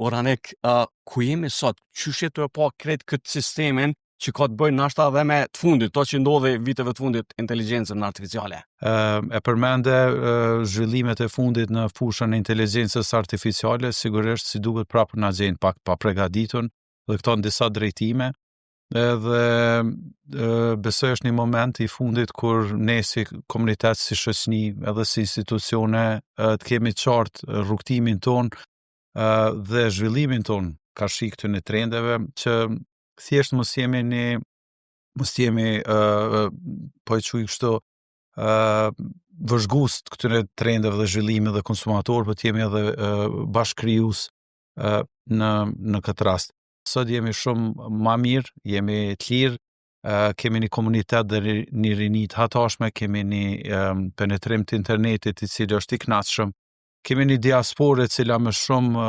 oranik, ku jemi sot, qysh jetu e pa kretë këtë sistemin që ka të bëjë nashta dhe me të fundit, to që ndodhi viteve të fundit, inteligjencën artificiale. E përmende zhvillimet e fundit në fushën e inteligjencës artificiale, sigurisht si duket prapë na gjejnë pak pa përgatitur dhe këto në disa drejtime. Edhe besoj është një moment i fundit kur ne si komunitet, si shoqëni, edhe si institucione të kemi qartë rrugtimin ton dhe zhvillimin ton ka shik këtyre trendeve që thjesht mos jemi po e quaj kështu vëzhgues të këtyre trendeve dhe zhvillimeve dhe konsumator, por të jemi edhe bashkëkrijues në këtë rast. Sot jemi shumë ma mirë, jemi të lirë, kemi një komunitet dhe një rini të hatashme, kemi një penetrim të internetit i cili është i kënaqshëm, kemi një diasporë e cila më shumë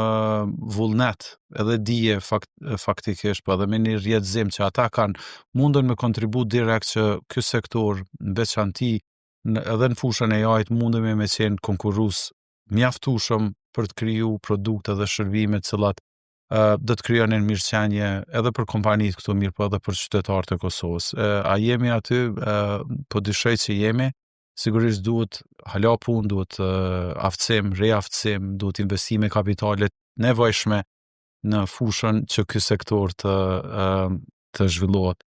vullnet edhe dije faktikisht, po edhe me një rjetëzim që ata kanë mundën me kontribut direkt që ky sektor në veçanti edhe në fushën e AI-t mundemi me qenë konkurrues mjaftueshëm për të kriju produkte dhe shërbime të cilat do të krijonin mirëqenie edhe për kompanitë këtu mirë, po edhe për qytetarët e Kosovës. A jemi aty? Po dyshoj që jemi. Sigurisht duhet hala punë, duhet aftësim, reaftësim, duhet investime kapitale nevojshme në fushën që ky sektor të zhvillohet.